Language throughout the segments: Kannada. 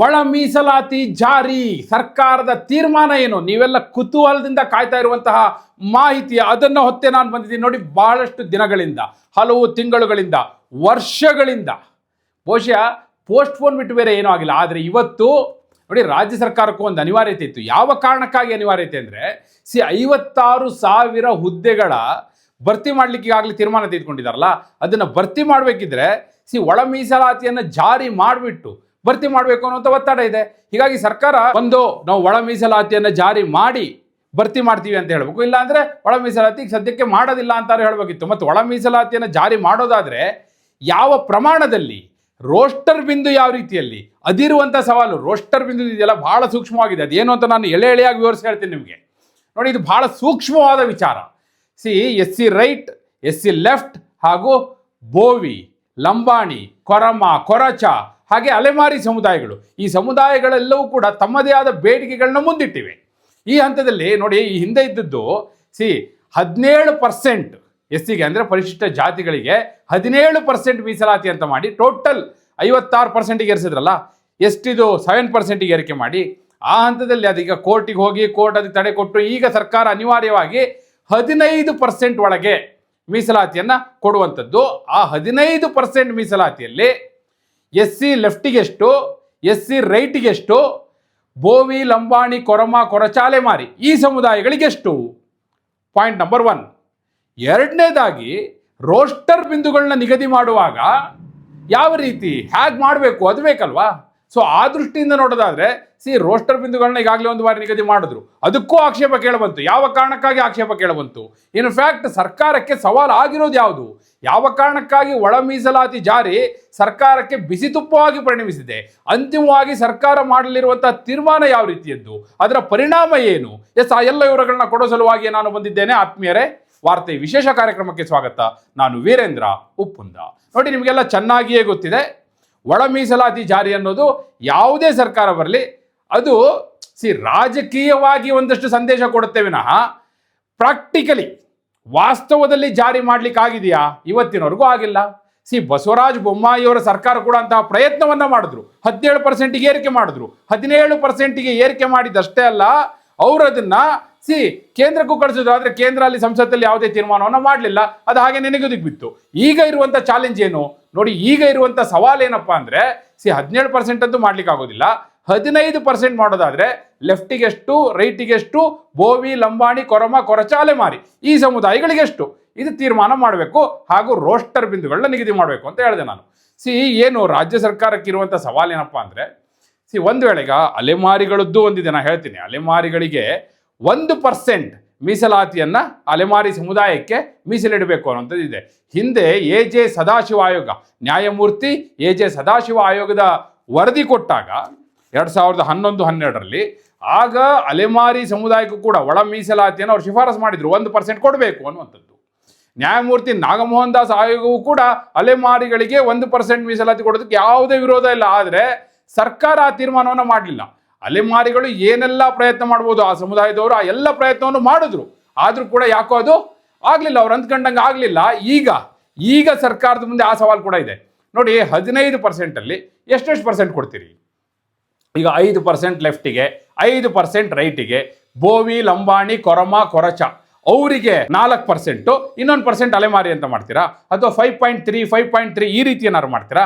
ಒಳ ಮೀಸಲಾತಿ ಜಾರಿ ಸರ್ಕಾರದ ತೀರ್ಮಾನ ಏನು? ನೀವೆಲ್ಲ ಕುತೂಹಲದಿಂದ ಕಾಯ್ತಾ ಇರುವಂತಹ ಮಾಹಿತಿ ಅದನ್ನು ಹೊತ್ತೆ ನಾನು ಬಂದಿದ್ದೀನಿ ನೋಡಿ. ಬಹಳಷ್ಟು ದಿನಗಳಿಂದ, ಹಲವು ತಿಂಗಳುಗಳಿಂದ, ವರ್ಷಗಳಿಂದ ಬಹುಶಃ ಪೋಸ್ಟ್ಪೋನ್ ಬಿಟ್ಟು ಬೇರೆ ಏನೂ ಆಗಿಲ್ಲ. ಆದರೆ ಇವತ್ತು ನೋಡಿ, ರಾಜ್ಯ ಸರ್ಕಾರಕ್ಕೂ ಒಂದು ಅನಿವಾರ್ಯತೆ ಇತ್ತು. ಯಾವ ಕಾರಣಕ್ಕಾಗಿ ಅನಿವಾರ್ಯತೆ ಅಂದರೆ 56,000 ಹುದ್ದೆಗಳ ಭರ್ತಿ ಮಾಡಲಿಕ್ಕೆ ಈಗಾಗಲೇ ತೀರ್ಮಾನ ತೆಗೆದುಕೊಂಡಿದ್ದಾರಲ್ಲ, ಅದನ್ನು ಭರ್ತಿ ಮಾಡಬೇಕಿದ್ರೆ ಒಳ ಮೀಸಲಾತಿಯನ್ನು ಜಾರಿ ಮಾಡಿಬಿಟ್ಟು ಭರ್ತಿ ಮಾಡಬೇಕು ಅನ್ನುವಂಥ ಒತ್ತಡ ಇದೆ. ಹೀಗಾಗಿ ಸರ್ಕಾರ ನಾವು ಒಳ ಮೀಸಲಾತಿಯನ್ನು ಜಾರಿ ಮಾಡಿ ಭರ್ತಿ ಮಾಡ್ತೀವಿ ಅಂತ ಹೇಳಬೇಕು, ಇಲ್ಲಾಂದರೆ ಒಳ ಮೀಸಲಾತಿ ಸದ್ಯಕ್ಕೆ ಮಾಡೋದಿಲ್ಲ ಅಂತಾರೆ ಹೇಳಬೇಕಿತ್ತು. ಮತ್ತು ಒಳ ಮೀಸಲಾತಿಯನ್ನು ಜಾರಿ ಮಾಡೋದಾದರೆ ಯಾವ ಪ್ರಮಾಣದಲ್ಲಿ, ರೋಸ್ಟರ್ ಬಿಂದು ಯಾವ ರೀತಿಯಲ್ಲಿ, ಅದಿರುವಂಥ ಸವಾಲು. ರೋಸ್ಟರ್ ಬಿಂದು ಇದೆಯಲ್ಲ ಬಹಳ ಸೂಕ್ಷ್ಮವಾಗಿದೆ. ಅದೇನು ಅಂತ ನಾನು ಎಳೆಯಾಗಿ ವಿವರಿಸಿ ಹೇಳ್ತೀನಿ ನಿಮಗೆ. ನೋಡಿ, ಇದು ಬಹಳ ಸೂಕ್ಷ್ಮವಾದ ವಿಚಾರ. SC ರೈಟ್, SC ಲೆಫ್ಟ್ ಹಾಗೂ ಬೋವಿ, ಲಂಬಾಣಿ, ಕೊರಮ, ಕೊರಚ ಹಾಗೆ ಅಲೆಮಾರಿ ಸಮುದಾಯಗಳು, ಈ ಸಮುದಾಯಗಳೆಲ್ಲವೂ ಕೂಡ ತಮ್ಮದೇ ಆದ ಬೇಡಿಕೆಗಳನ್ನ ಮುಂದಿಟ್ಟಿವೆ. ಈ ಹಂತದಲ್ಲಿ ನೋಡಿ, ಈ ಹಿಂದೆ ಇದ್ದದ್ದು 17% SCಗೆ ಅಂದರೆ ಪರಿಶಿಷ್ಟ ಜಾತಿಗಳಿಗೆ 17% ಮೀಸಲಾತಿ ಅಂತ ಮಾಡಿ ಟೋಟಲ್ 56%ಗೆ ಏರಿಸಿದ್ರಲ್ಲ, ಎಷ್ಟಿದು 7%ಗೆ ಏರಿಕೆ ಮಾಡಿ ಆ ಹಂತದಲ್ಲಿ ಅದೀಗ ಕೋರ್ಟಿಗೆ ಹೋಗಿ ಕೋರ್ಟ್ ಅದಕ್ಕೆ ತಡೆ ಕೊಟ್ಟು ಈಗ ಸರ್ಕಾರ ಅನಿವಾರ್ಯವಾಗಿ 15% ಒಳಗೆ ಮೀಸಲಾತಿಯನ್ನು ಕೊಡುವಂಥದ್ದು. ಆ 15% ಮೀಸಲಾತಿಯಲ್ಲಿ SC ಲೆಫ್ಟಿಗೆಷ್ಟು, SC ರೈಟಿಗೆಷ್ಟು, ಬೋವಿ, ಲಂಬಾಣಿ, ಕೊರಮ, ಕೊರಚ, ಅಲೆಮಾರಿ ಈ ಸಮುದಾಯಗಳಿಗೆಷ್ಟು? Point number 1. ಎರಡನೇದಾಗಿ ರೋಸ್ಟರ್ ಬಿಂದುಗಳನ್ನ ನಿಗದಿ ಮಾಡುವಾಗ ಯಾವ ರೀತಿ ಹೇಗೆ ಮಾಡಬೇಕು ಅದು ಬೇಕಲ್ವಾ. ಆ ದೃಷ್ಟಿಯಿಂದ ನೋಡೋದಾದ್ರೆ ರೋಸ್ಟರ್ ಬಿಂದುಗಳನ್ನ ಈಗಾಗಲೇ ಒಂದು ಬಾರಿ ನಿಗದಿ ಮಾಡಿದ್ರು, ಅದಕ್ಕೂ ಆಕ್ಷೇಪ ಕೇಳಬಂತು. ಯಾವ ಕಾರಣಕ್ಕಾಗಿ ಆಕ್ಷೇಪ ಕೇಳಬಂತು? ಇನ್ಫ್ಯಾಕ್ಟ್ ಸರ್ಕಾರಕ್ಕೆ ಸವಾಲು ಆಗಿರೋದು ಯಾವುದು? ಯಾವ ಕಾರಣಕ್ಕಾಗಿ ಒಳ ಮೀಸಲಾತಿ ಜಾರಿ ಸರ್ಕಾರಕ್ಕೆ ಬಿಸಿ ತುಪ್ಪವಾಗಿ ಪರಿಣಮಿಸಿದೆ? ಅಂತಿಮವಾಗಿ ಸರ್ಕಾರ ಮಾಡಲಿರುವಂತಹ ತೀರ್ಮಾನ ಯಾವ ರೀತಿಯದ್ದು, ಅದರ ಪರಿಣಾಮ ಏನು? ಆ ಎಲ್ಲ ವಿವರಗಳನ್ನ ಕೊಡೋ ಸಲುವಾಗಿ ನಾನು ಬಂದಿದ್ದೇನೆ. ಆತ್ಮೀಯರೇ, ವಾರ್ತೆ ವಿಶೇಷ ಕಾರ್ಯಕ್ರಮಕ್ಕೆ ಸ್ವಾಗತ. ನಾನು ವೀರೇಂದ್ರ ಉಪ್ಪುಂದ. ನೋಡಿ, ನಿಮಗೆಲ್ಲ ಚೆನ್ನಾಗಿಯೇ ಗೊತ್ತಿದೆ, ಒಳ ಮೀಸಲಾತಿ ಜಾರಿ ಅನ್ನೋದು ಯಾವುದೇ ಸರ್ಕಾರ ಬರಲಿ ಅದು ರಾಜಕೀಯವಾಗಿ ಒಂದಷ್ಟು ಸಂದೇಶ ಕೊಡುತ್ತೆ ವಿನಃ ಪ್ರಾಕ್ಟಿಕಲಿ ವಾಸ್ತವದಲ್ಲಿ ಜಾರಿ ಮಾಡ್ಲಿಕ್ಕೆ ಆಗಿದೆಯಾ? ಇವತ್ತಿನವರೆಗೂ ಆಗಿಲ್ಲ. ಬಸವರಾಜ ಬೊಮ್ಮಾಯಿಯವರ ಸರ್ಕಾರ ಕೂಡ ಅಂತಹ ಪ್ರಯತ್ನವನ್ನ ಮಾಡಿದ್ರು. 17%ಗೆ ಏರಿಕೆ ಮಾಡಿದ್ರು. 17%ಗೆ ಏರಿಕೆ ಮಾಡಿದಷ್ಟೇ ಅಲ್ಲ, ಅವರು ಅದನ್ನ ಕೇಂದ್ರಕ್ಕೂ ಕಳಿಸಿದ್ರು. ಆದರೆ ಕೇಂದ್ರ ಅಲ್ಲಿ ಸಂಸತ್ತಲ್ಲಿ ಯಾವುದೇ ತೀರ್ಮಾನವನ್ನು ಮಾಡಲಿಲ್ಲ. ಅದು ಹಾಗೆ ನೆನೆಗುದಿಗೆ ಬಿತ್ತು. ಈಗ ಇರುವಂಥ ಚಾಲೆಂಜ್ ಏನು ನೋಡಿ, ಈಗ ಇರುವಂಥ ಸವಾಲು ಏನಪ್ಪ ಅಂದರೆ 17% ಅಂತೂ ಮಾಡ್ಲಿಕ್ಕೆ ಆಗೋದಿಲ್ಲ. 15% ಮಾಡೋದಾದ್ರೆ ಲೆಫ್ಟಿಗೆಷ್ಟು, ರೈಟಿಗೆಷ್ಟು, ಬೋವಿ, ಲಂಬಾಣಿ, ಕೊರಮ, ಕೊರಚ, ಅಲೆಮಾರಿ ಈ ಸಮುದಾಯಗಳಿಗೆಷ್ಟು ಇದು ತೀರ್ಮಾನ ಮಾಡಬೇಕು. ಹಾಗೂ ರೋಸ್ಟರ್ ಬಿಂದುಗಳನ್ನ ನಿಗದಿ ಮಾಡಬೇಕು ಅಂತ ಹೇಳಿದೆ ನಾನು. ಏನು ರಾಜ್ಯ ಸರ್ಕಾರಕ್ಕೆ ಇರುವಂಥ ಸವಾಲು ಏನಪ್ಪ ಅಂದರೆ ಒಂದು ವೇಳೆ ಈಗ ಅಲೆಮಾರಿಗಳದ್ದು ಒಂದಿದೆ, ನಾನು ಹೇಳ್ತೀನಿ. ಅಲೆಮಾರಿಗಳಿಗೆ 1% ಮೀಸಲಾತಿಯನ್ನ ಅಲೆಮಾರಿ ಸಮುದಾಯಕ್ಕೆ ಮೀಸಲಿಡಬೇಕು ಅನ್ನೋಂಥದ್ದು ಇದೆ. ಹಿಂದೆ AJ ಸದಾಶಿವ ಆಯೋಗ, ನ್ಯಾಯಮೂರ್ತಿ AJ ಸದಾಶಿವ ಆಯೋಗದ ವರದಿ ಕೊಟ್ಟಾಗ 2011-12ರಲ್ಲಿ ಆಗ ಅಲೆಮಾರಿ ಸಮುದಾಯಕ್ಕೂ ಕೂಡ ಒಳ ಮೀಸಲಾತಿಯನ್ನು ಅವರು ಶಿಫಾರಸು ಮಾಡಿದ್ರು, 1% ಕೊಡಬೇಕು ಅನ್ನುವಂಥದ್ದು. ನ್ಯಾಯಮೂರ್ತಿ ನಾಗಮೋಹನ್ ದಾಸ್ ಆಯೋಗವೂ ಕೂಡ ಅಲೆಮಾರಿಗಳಿಗೆ 1% ಮೀಸಲಾತಿ ಕೊಡೋದಕ್ಕೆ ಯಾವುದೇ ವಿರೋಧ ಇಲ್ಲ. ಆದರೆ ಸರ್ಕಾರ ಆ ತೀರ್ಮಾನವನ್ನು ಮಾಡಲಿಲ್ಲ. ಅಲೆಮಾರಿಗಳು ಏನೆಲ್ಲ ಪ್ರಯತ್ನ ಮಾಡ್ಬೋದು ಆ ಸಮುದಾಯದವರು, ಆ ಎಲ್ಲ ಪ್ರಯತ್ನವನ್ನು ಮಾಡಿದ್ರು. ಆದರೂ ಕೂಡ ಯಾಕೋ ಅದು ಆಗಲಿಲ್ಲ, ಅವ್ರು ಅಂದ್ಕೊಂಡಂಗೆ ಆಗಲಿಲ್ಲ. ಈಗ ಸರ್ಕಾರದ ಮುಂದೆ ಆ ಸವಾಲು ಕೂಡ ಇದೆ. ನೋಡಿ, 15%ಅಲ್ಲಿ ಎಷ್ಟೆಷ್ಟು ಪರ್ಸೆಂಟ್ ಕೊಡ್ತೀರಿ? ಈಗ 5% ಲೆಫ್ಟಿಗೆ, 5% ರೈಟಿಗೆ, ಬೋವಿ, ಲಂಬಾಣಿ, ಕೊರಮ, ಕೊರಚ ಅವರಿಗೆ 4%, ಇನ್ನೊಂದು % ಅಲೆಮಾರಿ ಅಂತ ಮಾಡ್ತೀರಾ? ಅಥವಾ 5.3, 5.3 ಈ ರೀತಿ ಏನಾದ್ರು ಮಾಡ್ತೀರಾ?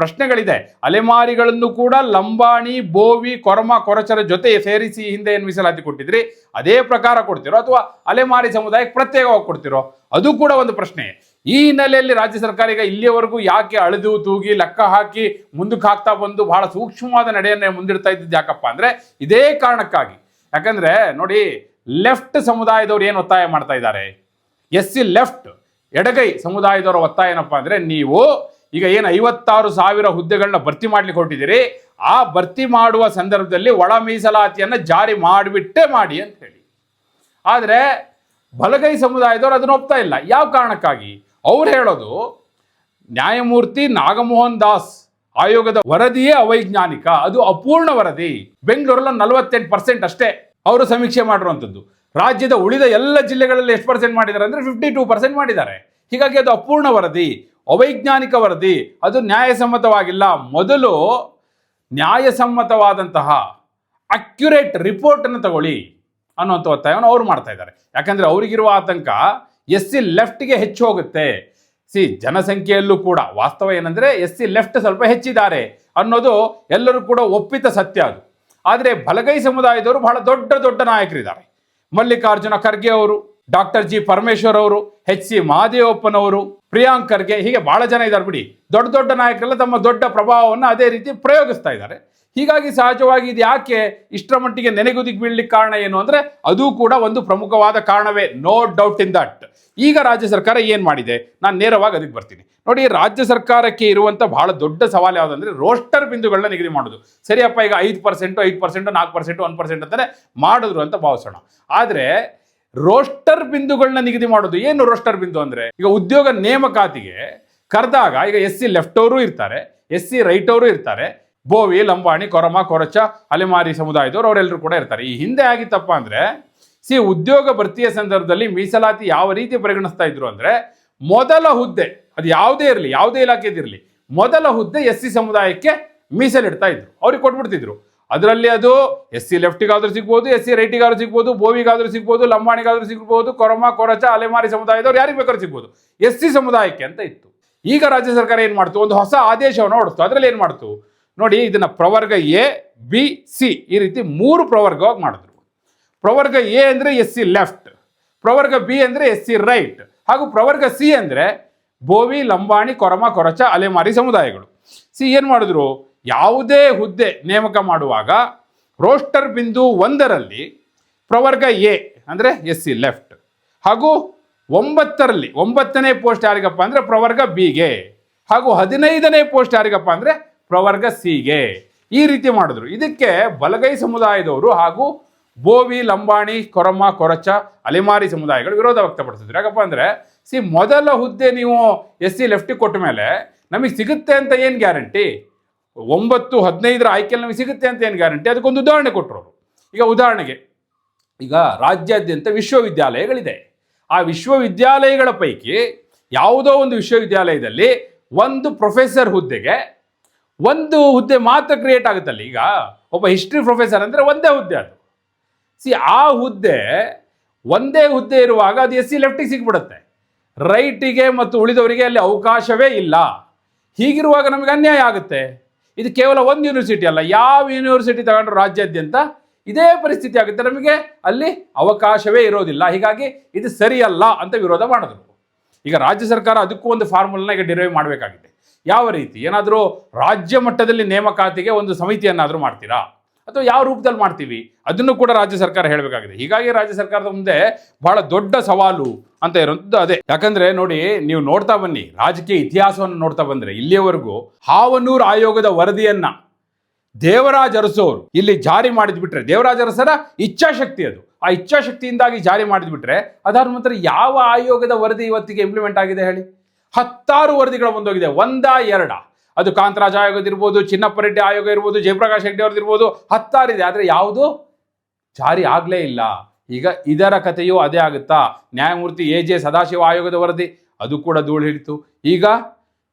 ಪ್ರಶ್ನೆಗಳಿದೆ. ಅಲೆಮಾರಿಗಳನ್ನು ಕೂಡ ಲಂಬಾಣಿ, ಬೋವಿ, ಕೊರಮ, ಕೊರಚರ ಜೊತೆ ಸೇರಿಸಿ ಹಿಂದೆ ಏನು ಮೀಸಲಾತಿ ಕೊಟ್ಟಿದ್ರಿ ಅದೇ ಪ್ರಕಾರ ಕೊಡ್ತಿರೋ ಅಥವಾ ಅಲೆಮಾರಿ ಸಮುದಾಯಕ್ಕೆ ಪ್ರತ್ಯೇಕವಾಗಿ ಕೊಡ್ತಿರೋ? ಅದು ಕೂಡ ಒಂದು ಪ್ರಶ್ನೆ. ಈ ಹಿನ್ನೆಲೆಯಲ್ಲಿ ರಾಜ್ಯ ಸರ್ಕಾರ ಈಗ ಇಲ್ಲಿಯವರೆಗೂ ಯಾಕೆ ಅಳೆದು ತೂಗಿ ಲೆಕ್ಕ ಹಾಕಿ ಮುಂದಕ್ಕೆ ಹಾಕ್ತಾ ಬಂದು ಬಹಳ ಸೂಕ್ಷ್ಮವಾದ ನಡೆಯನ್ನೇ ಮುಂದಿಡ್ತಾ ಇದ್ದಿದ್ದು ಯಾಕಪ್ಪ ಅಂದರೆ ಇದೇ ಕಾರಣಕ್ಕಾಗಿ. ಯಾಕಂದ್ರೆ ನೋಡಿ, ಲೆಫ್ಟ್ ಸಮುದಾಯದವರು ಏನು ಒತ್ತಾಯ ಮಾಡ್ತಾ ಇದ್ದಾರೆ? SC ಲೆಫ್ಟ್, ಎಡಗೈ ಸಮುದಾಯದವರ ಒತ್ತಾಯ ಏನಪ್ಪಾ ಅಂದ್ರೆ, ನೀವು ಈಗ ಏನು 56,000 ಹುದ್ದೆಗಳನ್ನ ಭರ್ತಿ ಮಾಡ್ಲಿಕ್ಕೆ ಹೊರಟಿದ್ದೀರಿ, ಆ ಭರ್ತಿ ಮಾಡುವ ಸಂದರ್ಭದಲ್ಲಿ ಒಳ ಮೀಸಲಾತಿಯನ್ನು ಜಾರಿ ಮಾಡಿಬಿಟ್ಟೇ ಮಾಡಿ ಅಂತ ಹೇಳಿ. ಆದರೆ ಬಲಗೈ ಸಮುದಾಯದವರು ಅದನ್ನು ಒಪ್ತಾ ಇಲ್ಲ. ಯಾವ ಕಾರಣಕ್ಕಾಗಿ? ಅವ್ರು ಹೇಳೋದು ನ್ಯಾಯಮೂರ್ತಿ ನಾಗಮೋಹನ್ ದಾಸ್ ಆಯೋಗದ ವರದಿಯೇ ಅವೈಜ್ಞಾನಿಕ, ಅದು ಅಪೂರ್ಣ ವರದಿ. ಬೆಂಗಳೂರಲ್ಲಿ 48% ಅಷ್ಟೇ ಅವರು ಸಮೀಕ್ಷೆ ಮಾಡಿರುವಂಥದ್ದು. ರಾಜ್ಯದ ಉಳಿದ ಎಲ್ಲ ಜಿಲ್ಲೆಗಳಲ್ಲಿ ಎಷ್ಟು % ಮಾಡಿದ್ದಾರೆ ಅಂದರೆ 52% ಮಾಡಿದ್ದಾರೆ. ಹೀಗಾಗಿ ಅದು ಅಪೂರ್ಣ ವರದಿ, ಅವೈಜ್ಞಾನಿಕ ವರದಿ, ಅದು ನ್ಯಾಯಸಮ್ಮತವಾಗಿಲ್ಲ. ಮೊದಲು ನ್ಯಾಯಸಮ್ಮತವಾದಂತಹ ಅಕ್ಯುರೇಟ್ ರಿಪೋರ್ಟನ್ನು ತಗೊಳ್ಳಿ ಅನ್ನುವಂಥ ಒತ್ತಾಯವನ್ನು ಅವ್ರು ಮಾಡ್ತಾ ಇದ್ದಾರೆ. ಯಾಕಂದರೆ ಅವರಿಗಿರುವ ಆತಂಕ SC ಲೆಫ್ಟ್ಗೆ ಹೆಚ್ಚು ಹೋಗುತ್ತೆ. ಜನಸಂಖ್ಯೆಯಲ್ಲೂ ಕೂಡ ವಾಸ್ತವ ಏನಂದರೆ SC ಲೆಫ್ಟ್ ಸ್ವಲ್ಪ ಹೆಚ್ಚಿದ್ದಾರೆ ಅನ್ನೋದು ಎಲ್ಲರೂ ಕೂಡ ಒಪ್ಪಿತ ಸತ್ಯ ಅದು. ಆದರೆ ಬಲಗೈ ಸಮುದಾಯದವರು ಬಹಳ ದೊಡ್ಡ ದೊಡ್ಡ ನಾಯಕರಿದ್ದಾರೆ. ಮಲ್ಲಿಕಾರ್ಜುನ ಖರ್ಗೆ ಅವರು, ಡಾಕ್ಟರ್ G ಪರಮೇಶ್ವರ್ ಅವರು, HC ಮಹದೇವಪ್ಪನವರು, ಪ್ರಿಯಾಂಕ್ ಖರ್ಗೆ, ಹೀಗೆ ಬಹಳ ಜನ ಇದ್ದಾರೆ ಬಿಡಿ. ದೊಡ್ಡ ದೊಡ್ಡ ನಾಯಕರೆಲ್ಲ ತಮ್ಮ ದೊಡ್ಡ ಪ್ರಭಾವವನ್ನು ಅದೇ ರೀತಿ ಪ್ರಯೋಗಿಸ್ತಾ ಇದ್ದಾರೆ. ಹೀಗಾಗಿ ಸಹಜವಾಗಿ ಇದು ಯಾಕೆ ಇಷ್ಟರ ಮಟ್ಟಿಗೆ ನೆನೆಗುದಿಗೆ ಬೀಳಲಿಕ್ಕೆ ಕಾರಣ ಏನು ಅಂದರೆ ಅದು ಕೂಡ ಒಂದು ಪ್ರಮುಖವಾದ ಕಾರಣವೇ, ನೋ ಡೌಟ್ ಇನ್ ದಟ್. ಈಗ ರಾಜ್ಯ ಸರ್ಕಾರ ಏನು ಮಾಡಿದೆ, ನಾನು ನೇರವಾಗಿ ಅದಕ್ಕೆ ಬರ್ತೀನಿ. ನೋಡಿ, ರಾಜ್ಯ ಸರ್ಕಾರಕ್ಕೆ ಇರುವಂಥ ಬಹಳ ದೊಡ್ಡ ಸವಾಲು ಯಾವುದಂದ್ರೆ ರೋಸ್ಟರ್ ಬಿಂದುಗಳನ್ನ ನಿಗದಿ ಮಾಡೋದು. ಸರಿಯಪ್ಪ, ಈಗ 5%, 5%, 4%, 1% ಅಂತಾನೆ ಮಾಡಿದ್ರು ಅಂತ ಭಾವಿಸೋಣ. ಆದರೆ ರೋಸ್ಟರ್ ಬಿಂದುಗಳನ್ನ ನಿಗದಿ ಮಾಡೋದು ಏನು? ರೋಸ್ಟರ್ ಬಿಂದು ಅಂದರೆ ಈಗ ಉದ್ಯೋಗ ನೇಮಕಾತಿಗೆ ಕರೆದಾಗ ಈಗ SC ಲೆಫ್ಟ್ ಅವರು ಇರ್ತಾರೆ, SC ರೈಟ್ ಅವರು ಇರ್ತಾರೆ, ಬೋವಿ, ಲಂಬಾಣಿ, ಕೊರಮ, ಕೊರಚ, ಅಲೆಮಾರಿ ಸಮುದಾಯದವರು ಅವರೆಲ್ಲರೂ ಕೂಡ ಇರ್ತಾರೆ. ಈ ಹಿಂದೆ ಆಗಿತ್ತಪ್ಪ ಅಂದರೆ ಉದ್ಯೋಗ ಭರ್ತಿಯ ಸಂದರ್ಭದಲ್ಲಿ ಮೀಸಲಾತಿ ಯಾವ ರೀತಿ ಪರಿಗಣಿಸ್ತಾ ಇದ್ರು ಅಂದರೆ ಮೊದಲ ಹುದ್ದೆ, ಅದು ಯಾವುದೇ ಇರಲಿ, ಯಾವುದೇ ಇಲಾಖೆದಿರಲಿ, ಮೊದಲ ಹುದ್ದೆ SC ಸಮುದಾಯಕ್ಕೆ ಮೀಸಲಿಡ್ತಾ ಇದ್ರು, ಅವ್ರಿಗೆ ಕೊಟ್ಬಿಡ್ತಿದ್ರು. ಅದರಲ್ಲಿ ಅದು SC ಲೆಫ್ಟಿಗಾದ್ರೂ ಸಿಗ್ಬೋದು, SC ರೈಟಿಗಾದ್ರೂ ಸಿಗ್ಬೋದು, ಬೋವಿಗಾದ್ರೂ ಸಿಗ್ಬೋದು, ಲಂಬಾಣಿಗಾದ್ರೂ ಸಿಗ್ಬೋದು, ಕೊರಮ, ಕೊರಚ, ಅಲೆಮಾರಿ ಸಮುದಾಯದವ್ರು ಯಾರಿಗೆ ಬೇಕಾದ್ರೂ ಸಿಗ್ಬೋದು, SC ಸಮುದಾಯಕ್ಕೆ ಅಂತ ಇತ್ತು. ಈಗ ರಾಜ್ಯ ಸರ್ಕಾರ ಏನು ಮಾಡ್ತು, ಒಂದು ಹೊಸ ಆದೇಶವನ್ನು ಹೊರಡಿಸ್ತು. ಅದರಲ್ಲಿ ಏನು ಮಾಡ್ತು ನೋಡಿ, ಇದನ್ನ ಪ್ರವರ್ಗ A, B, C ಈ ರೀತಿ 3 ಪ್ರವರ್ಗವಾಗಿ ಮಾಡಿದ್ರು. ಪ್ರವರ್ಗ A ಅಂದರೆ SC ಲೆಫ್ಟ್, ಪ್ರವರ್ಗ B ಅಂದರೆ SC ರೈಟ್, ಹಾಗೂ ಪ್ರವರ್ಗ C ಅಂದರೆ ಬೋವಿ, ಲಂಬಾಣಿ, ಕೊರಮ, ಕೊರಚ, ಅಲೆಮಾರಿ ಸಮುದಾಯಗಳು. ಏನು ಮಾಡಿದ್ರು, ಯಾವುದೇ ಹುದ್ದೆ ನೇಮಕ ಮಾಡುವಾಗ ರೋಸ್ಟರ್ ಬಿಂದು 1ರಲ್ಲಿ ಪ್ರವರ್ಗ A ಅಂದರೆ SC ಲೆಫ್ಟ್, ಹಾಗೂ 9ರಲ್ಲಿ 9ನೇ ಪೋಸ್ಟ್ ಯಾರಿಗಪ್ಪ ಅಂದರೆ ಪ್ರವರ್ಗ Bಗೆ, ಹಾಗೂ 15ನೇ ಪೋಸ್ಟ್ ಯಾರಿಗಪ್ಪ ಅಂದರೆ ಪ್ರವರ್ಗ Cಗೆ. ಈ ರೀತಿ ಮಾಡಿದ್ರು. ಇದಕ್ಕೆ ಬಲಗೈ ಸಮುದಾಯದವರು ಹಾಗೂ ಬೋವಿ, ಲಂಬಾಣಿ, ಕೊರಮ, ಕೊರಚ, ಅಲೆಮಾರಿ ಸಮುದಾಯಗಳು ವಿರೋಧ ವ್ಯಕ್ತಪಡಿಸಿದ್ರು. ಯಾಕಪ್ಪ ಅಂದರೆ ಮೊದಲ ಹುದ್ದೆ ನೀವು SC ಲೆಫ್ಟಿಗೆ ಕೊಟ್ಟ ಮೇಲೆ ನಮಗೆ ಸಿಗುತ್ತೆ ಅಂತ ಏನು ಗ್ಯಾರಂಟಿ? 9, 15ರ ಆಯ್ಕೆಯಲ್ಲಿ ನಮಗೆ ಸಿಗುತ್ತೆ ಅಂತ ಏನು ಗ್ಯಾರಂಟಿ? ಅದಕ್ಕೊಂದು ಉದಾಹರಣೆ ಕೊಟ್ಟರು. ಈಗ ಉದಾಹರಣೆಗೆ, ಈಗ ರಾಜ್ಯಾದ್ಯಂತ ವಿಶ್ವವಿದ್ಯಾಲಯಗಳಿದೆ. ಆ ವಿಶ್ವವಿದ್ಯಾಲಯಗಳ ಪೈಕಿ ಯಾವುದೋ ಒಂದು ವಿಶ್ವವಿದ್ಯಾಲಯದಲ್ಲಿ ಒಂದು ಪ್ರೊಫೆಸರ್ ಹುದ್ದೆಗೆ ಒಂದು ಹುದ್ದೆ ಮಾತ್ರ ಕ್ರಿಯೇಟ್ ಆಗುತ್ತಲ್ಲ. ಈಗ ಒಬ್ಬ ಹಿಸ್ಟ್ರಿ ಪ್ರೊಫೆಸರ್ ಅಂದರೆ ಒಂದೇ ಹುದ್ದೆ ಅದು. ಆ ಹುದ್ದೆ ಒಂದೇ ಹುದ್ದೆ ಇರುವಾಗ ಅದು SC ಲೆಫ್ಟಿಗೆ ಸಿಗ್ಬಿಡುತ್ತೆ, ರೈಟಿಗೆ ಮತ್ತು ಉಳಿದವರಿಗೆ ಅಲ್ಲಿ ಅವಕಾಶವೇ ಇಲ್ಲ. ಹೀಗಿರುವಾಗ ನಮಗೆ ಅನ್ಯಾಯ ಆಗುತ್ತೆ. ಇದು ಕೇವಲ ಒಂದು ಯೂನಿವರ್ಸಿಟಿ ಅಲ್ಲ, ಯಾವ ಯೂನಿವರ್ಸಿಟಿ ತಗೊಂಡ್ರು ರಾಜ್ಯಾದ್ಯಂತ ಇದೇ ಪರಿಸ್ಥಿತಿ ಆಗುತ್ತೆ. ನಮಗೆ ಅಲ್ಲಿ ಅವಕಾಶವೇ ಇರೋದಿಲ್ಲ. ಹೀಗಾಗಿ ಇದು ಸರಿಯಲ್ಲ ಅಂತ ವಿರೋಧ ಮಾಡಿದ್ರು. ಈಗ ರಾಜ್ಯ ಸರ್ಕಾರ ಅದಕ್ಕೂ ಒಂದು ಫಾರ್ಮುಲನ ಈಗ ಡಿರೈವ್ ಮಾಡಬೇಕಾಗಿದೆ. ಯಾವ ರೀತಿ, ಏನಾದರೂ ರಾಜ್ಯ ಮಟ್ಟದಲ್ಲಿ ನೇಮಕಾತಿಗೆ ಒಂದು ಸಮಿತಿಯನ್ನಾದರೂ ಮಾಡ್ತೀರಾ ಅಥವಾ ಯಾವ ರೂಪದಲ್ಲಿ ಮಾಡ್ತೀವಿ, ಅದನ್ನು ಕೂಡ ರಾಜ್ಯ ಸರ್ಕಾರ ಹೇಳಬೇಕಾಗಿದೆ. ಹೀಗಾಗಿ ರಾಜ್ಯ ಸರ್ಕಾರದ ಮುಂದೆ ಬಹಳ ದೊಡ್ಡ ಸವಾಲು ಅಂತ ಇರೋದು ಅದೇ. ಯಾಕಂದ್ರೆ ನೋಡಿ, ನೀವು ನೋಡ್ತಾ ಬನ್ನಿ, ರಾಜಕೀಯ ಇತಿಹಾಸವನ್ನು ನೋಡ್ತಾ ಬಂದ್ರೆ ಇಲ್ಲಿಯವರೆಗೂ ಹಾವನೂರು ಆಯೋಗದ ವರದಿಯನ್ನ ದೇವರಾಜ ಅರಸೋರು ಇಲ್ಲಿ ಜಾರಿ ಮಾಡಿದ್ಬಿಟ್ರೆ, ದೇವರಾಜ ಅರಸರ ಇಚ್ಛಾಶಕ್ತಿ ಅದು, ಆ ಇಚ್ಛಾಶಕ್ತಿಯಿಂದಾಗಿ ಜಾರಿ ಮಾಡಿದ್ಬಿಟ್ರೆ ಅದಾದ ನಂತರ ಯಾವ ಆಯೋಗದ ವರದಿ ಇವತ್ತಿಗೆ ಇಂಪ್ಲಿಮೆಂಟ್ ಆಗಿದೆ ಹೇಳಿ? 10 ವರದಿಗಳು ಬಂದೋಗಿದೆ, 1, 2. ಅದು ಕಾಂತರಾಜ್ ಆಯೋಗದಿರ್ಬೋದು, ಚಿನ್ನಪ್ಪ ರೆಡ್ಡಿ ಆಯೋಗ ಇರ್ಬೋದು, ಜಯಪ್ರಕಾಶ್ ಹೆಗ್ಡೆ ಅವ್ರದ್ದಿರ್ಬೋದು, 10 ಇದೆ. ಆದರೆ ಯಾವುದು ಜಾರಿ ಆಗಲೇ ಇಲ್ಲ. ಈಗ ಇದರ ಕಥೆಯೂ ಅದೇ ಆಗುತ್ತಾ? ನ್ಯಾಯಮೂರ್ತಿ AJ ಸದಾಶಿವ ಆಯೋಗದ ವರದಿ ಅದು ಕೂಡ ಧೂಳು ಹಿಡಿತು. ಈಗ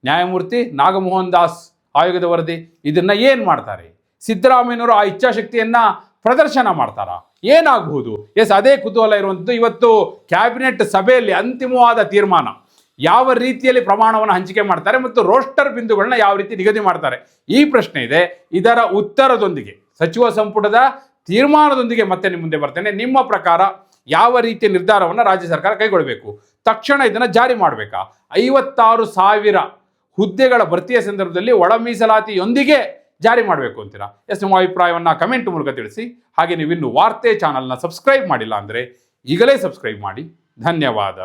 ನ್ಯಾಯಮೂರ್ತಿ ನಾಗಮೋಹನ್ ದಾಸ್ ಆಯೋಗದ ವರದಿ, ಇದನ್ನ ಏನು ಮಾಡ್ತಾರೆ? ಸಿದ್ದರಾಮಯ್ಯನವರು ಆ ಇಚ್ಛಾಶಕ್ತಿಯನ್ನ ಪ್ರದರ್ಶನ ಮಾಡ್ತಾರಾ? ಏನಾಗಬಹುದು? ಅದೇ ಕುತೂಹಲ ಇರುವಂಥದ್ದು. ಇವತ್ತು ಕ್ಯಾಬಿನೆಟ್ ಸಭೆಯಲ್ಲಿ ಅಂತಿಮವಾದ ತೀರ್ಮಾನ, ಯಾವ ರೀತಿಯಲ್ಲಿ ಪ್ರಮಾಣವನ್ನು ಹಂಚಿಕೆ ಮಾಡ್ತಾರೆ ಮತ್ತು ರೋಸ್ಟರ್ ಬಿಂದುಗಳನ್ನ ಯಾವ ರೀತಿ ನಿಗದಿ ಮಾಡ್ತಾರೆ, ಈ ಪ್ರಶ್ನೆ ಇದೆ. ಇದರ ಉತ್ತರದೊಂದಿಗೆ, ಸಚಿವ ಸಂಪುಟದ ತೀರ್ಮಾನದೊಂದಿಗೆ ಮತ್ತೆ ನಿಮ್ಮ ಮುಂದೆ ಬರ್ತೇನೆ. ನಿಮ್ಮ ಪ್ರಕಾರ ಯಾವ ರೀತಿಯ ನಿರ್ಧಾರವನ್ನು ರಾಜ್ಯ ಸರ್ಕಾರ ಕೈಗೊಳ್ಳಬೇಕು? ತಕ್ಷಣ ಇದನ್ನು ಜಾರಿ ಮಾಡಬೇಕಾ? 56,000 ಹುದ್ದೆಗಳ ಭರ್ತಿಯ ಸಂದರ್ಭದಲ್ಲಿ ಒಳ ಮೀಸಲಾತಿಯೊಂದಿಗೆ ಜಾರಿ ಮಾಡಬೇಕು ಅಂತೀರಾ? ನಿಮ್ಮ ಅಭಿಪ್ರಾಯವನ್ನು ಕಮೆಂಟ್ ಮೂಲಕ ತಿಳಿಸಿ. ಹಾಗೆ ನೀವು ಇನ್ನು ವಾರ್ತೆ ಚಾನಲ್ನ ಸಬ್ಸ್ಕ್ರೈಬ್ ಮಾಡಿಲ್ಲ ಅಂದರೆ ಈಗಲೇ ಸಬ್ಸ್ಕ್ರೈಬ್ ಮಾಡಿ. ಧನ್ಯವಾದ.